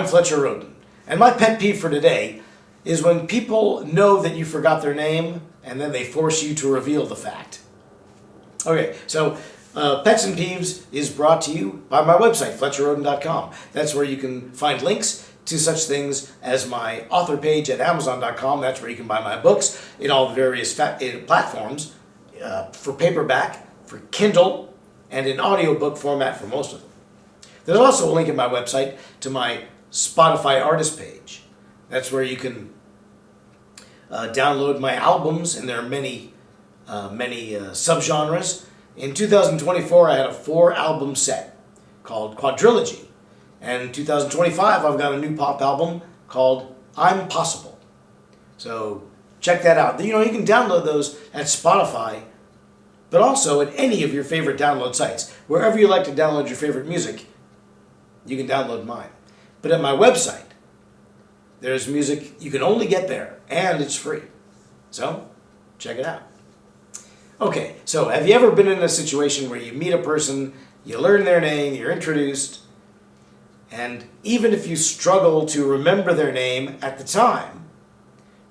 I'm Fletcher Rhoden, and my pet peeve for today is when people know that you forgot their name and then they force you to reveal the fact. Okay, so Pets and Peeves is brought to you by my website, FletcherRhoden.com. That's where you can find links to such things as my author page at Amazon.com. That's where you can buy my books in all the various platforms for paperback, for Kindle, and in audiobook format for most of them. There's also a link in my website to my Spotify artist page. That's where you can download my albums, and there are many subgenres. In 2024, I had a 4-album set called Quadrilogy. And in 2025, I've got a new pop album called I'm Possible. So check that out. You can download those at Spotify, but also at any of your favorite download sites. Wherever you like to download your favorite music, you can download mine. But at my website, there's music you can only get there, and it's free. So check it out. Okay, so have you ever been in a situation where you meet a person, you learn their name, you're introduced, and even if you struggle to remember their name at the time,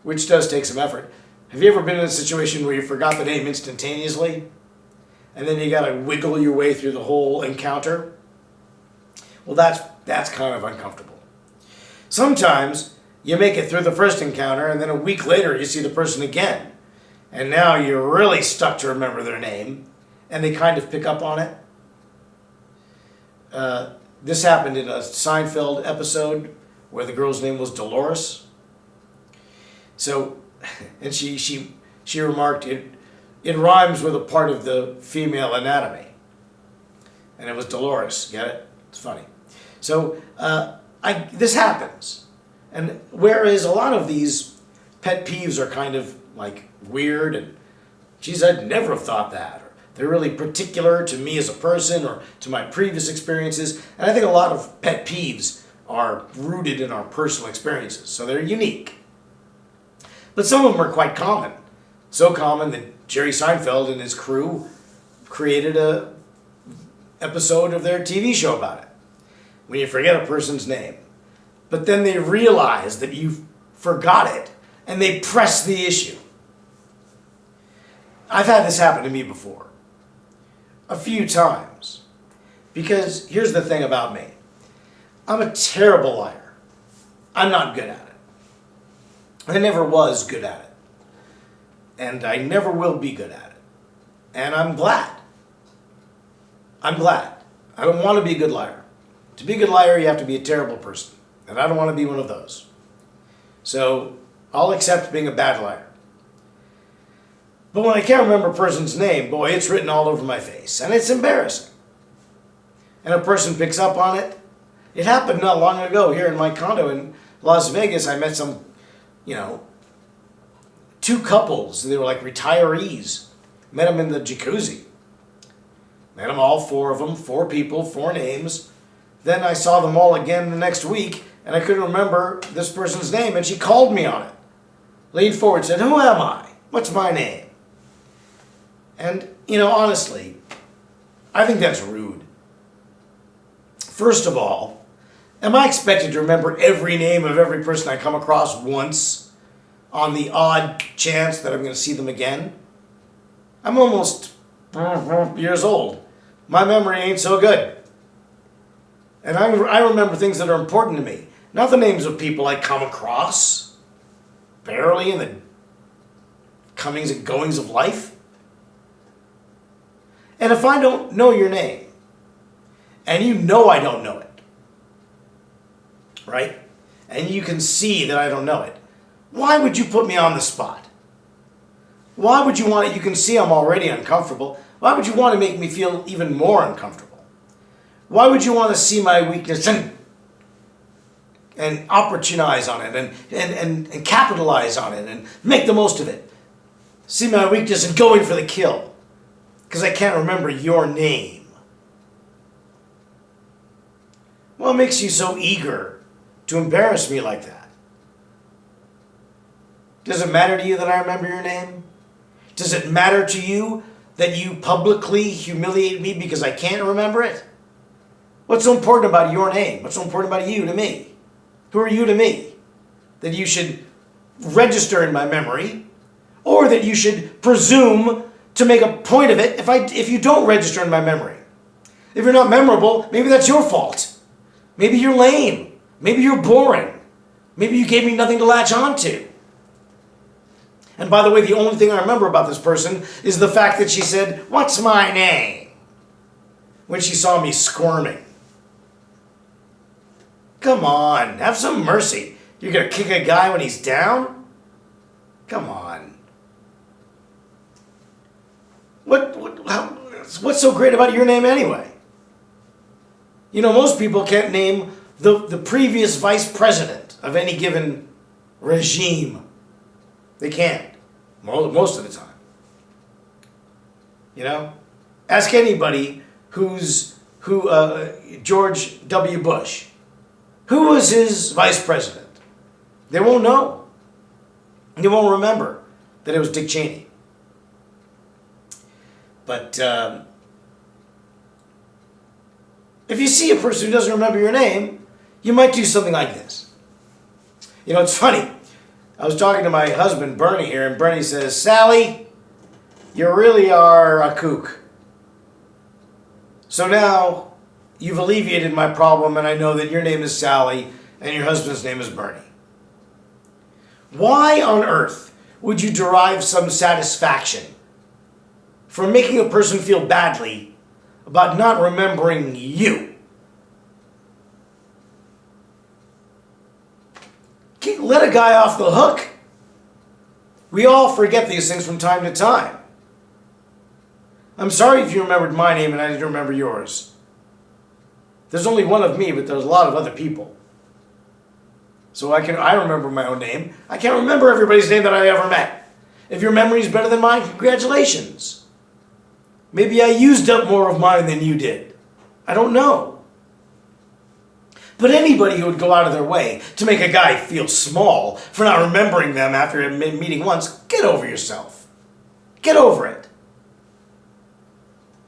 which does take some effort, have you ever been in a situation where you forgot the name instantaneously, and then you got to wiggle your way through the whole encounter? Well, that's kind of uncomfortable. Sometimes you make it through the first encounter, and then a week later you see the person again, and now you're really stuck to remember their name, and they kind of pick up on it. This happened in a Seinfeld episode where the girl's name was Dolores. So, and she remarked, it rhymes with a part of the female anatomy. And it was Dolores, get it? It's funny. So, this happens. And whereas a lot of these pet peeves are kind of like weird and, geez, I'd never have thought that. Or they're really particular to me as a person or to my previous experiences. And I think a lot of pet peeves are rooted in our personal experiences. So they're unique. But some of them are quite common. So common that Jerry Seinfeld and his crew created a episode of their TV show about it. When you forget a person's name. But then they realize that you forgot it and they press the issue. I've had this happen to me before. A few times. Because here's the thing about me. I'm a terrible liar. I'm not good at it. I never was good at it. And I never will be good at it. And I'm glad. I'm glad. I don't want to be a good liar. To be a good liar, you have to be a terrible person. And I don't want to be one of those. So I'll accept being a bad liar. But when I can't remember a person's name, boy, it's written all over my face. And it's embarrassing. And a person picks up on it. It happened not long ago here in my condo in Las Vegas. I met some, 2 couples. They were like retirees. Met them in the jacuzzi. Met them all, 4 of them, 4 people, 4 names. Then I saw them all again the next week, and I couldn't remember this person's name, and she called me on it. Leaned forward and said, "Who am I? What's my name?" And, honestly, I think that's rude. First of all, am I expected to remember every name of every person I come across once on the odd chance that I'm going to see them again? I'm almost years old. My memory ain't so good. And I remember things that are important to me. Not the names of people I come across. Barely in the comings and goings of life. And if I don't know your name, and you know I don't know it, right? And you can see that I don't know it, why would you put me on the spot? Why would you want it? You can see I'm already uncomfortable. Why would you want to make me feel even more uncomfortable? Why would you want to see my weakness and opportunize on it and capitalize on it and make the most of it? See my weakness and go in for the kill because I can't remember your name. What makes you so eager to embarrass me like that? Does it matter to you that I remember your name? Does it matter to you that you publicly humiliate me because I can't remember it? What's so important about your name? What's so important about you to me? Who are you to me? That you should register in my memory, or that you should presume to make a point of it if you don't register in my memory. If you're not memorable, maybe that's your fault. Maybe you're lame. Maybe you're boring. Maybe you gave me nothing to latch on to. And by the way, the only thing I remember about this person is the fact that she said, "What's my name?" when she saw me squirming. Come on, have some mercy. You're going to kick a guy when he's down? Come on. What's so great about your name anyway? You know, most people can't name the previous vice president of any given regime. They can't. Most of the time. You know? Ask anybody George W. Bush. Who was his vice president? They won't know. They won't remember that it was Dick Cheney. But if you see a person who doesn't remember your name, you might do something like this. You know, it's funny. I was talking to my husband, Bernie, here, and Bernie says, "Sally, you really are a kook. So now you've alleviated my problem, and I know that your name is Sally and your husband's name is Bernie." Why on earth would you derive some satisfaction from making a person feel badly about not remembering you? Let a guy off the hook. We all forget these things from time to time. I'm sorry if you remembered my name and I didn't remember yours. There's only one of me, but there's a lot of other people. So I remember my own name. I can't remember everybody's name that I ever met. If your memory's better than mine, congratulations. Maybe I used up more of mine than you did. I don't know. But anybody who would go out of their way to make a guy feel small for not remembering them after a meeting once, get over yourself. Get over it.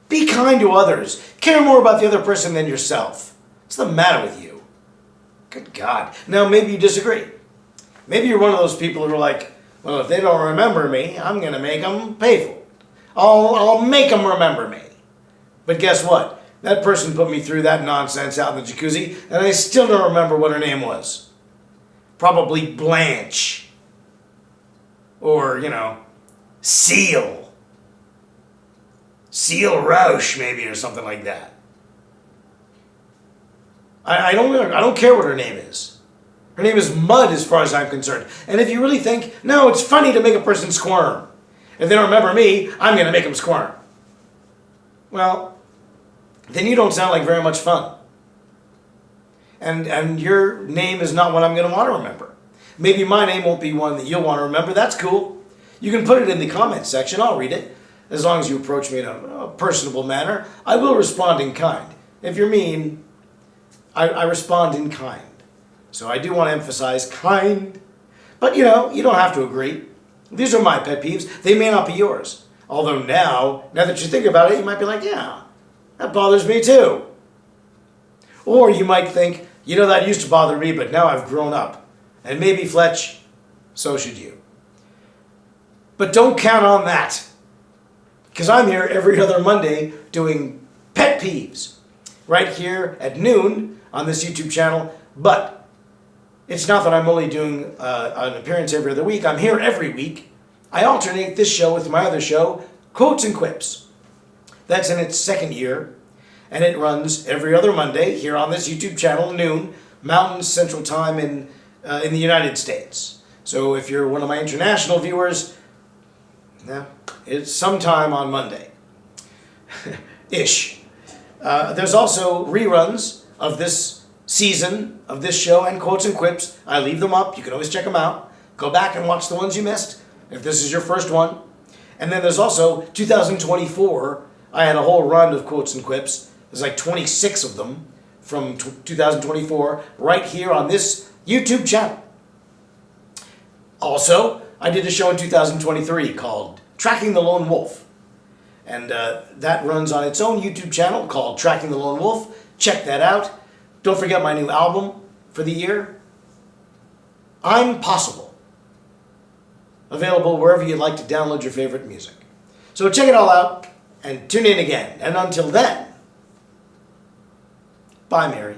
Be kind to others. Care more about the other person than yourself. What's the matter with you? Good God. Now, maybe you disagree. Maybe you're one of those people who are like, well, if they don't remember me, I'm going to make them pay for it. I'll make them remember me. But guess what? That person put me through that nonsense out in the jacuzzi, and I still don't remember what her name was. Probably Blanche. Or, Seal. Seal Roche, maybe, or something like that. I don't care what her name is. Her name is Mud as far as I'm concerned. And if you really think, no, it's funny to make a person squirm. If they don't remember me, I'm going to make them squirm. Well, then you don't sound like very much fun. And your name is not one I'm going to want to remember. Maybe my name won't be one that you'll want to remember. That's cool. You can put it in the comments section. I'll read it. As long as you approach me in a personable manner, I will respond in kind. If you're mean, I respond in kind. So I do want to emphasize kind. But, you don't have to agree. These are my pet peeves. They may not be yours. Although now that you think about it, you might be like, yeah, that bothers me too. Or you might think, that used to bother me, but now I've grown up. And maybe, Fletch, so should you. But don't count on that. Because I'm here every other Monday doing pet peeves. Right here at noon on this YouTube channel. But it's not that I'm only doing an appearance every other week. I'm here every week. I alternate this show with my other show, Quotes and Quips. That's in its second year. And it runs every other Monday here on this YouTube channel, noon, Mountain Central Time in the United States. So if you're one of my international viewers, it's sometime on Monday. Ish. There's also reruns of this season of this show and Quotes and Quips. I leave them up. You can always check them out. Go back and watch the ones you missed if this is your first one. And then there's also 2024. I had a whole run of Quotes and Quips. There's like 26 of them from 2024 right here on this YouTube channel. Also, I did a show in 2023 called Tracking the Lone Wolf. And that runs on its own YouTube channel called Tracking the Lone Wolf. Check that out. Don't forget my new album for the year, I'm Possible. Available wherever you'd like to download your favorite music. So check it all out and tune in again. And until then, bye, Mary.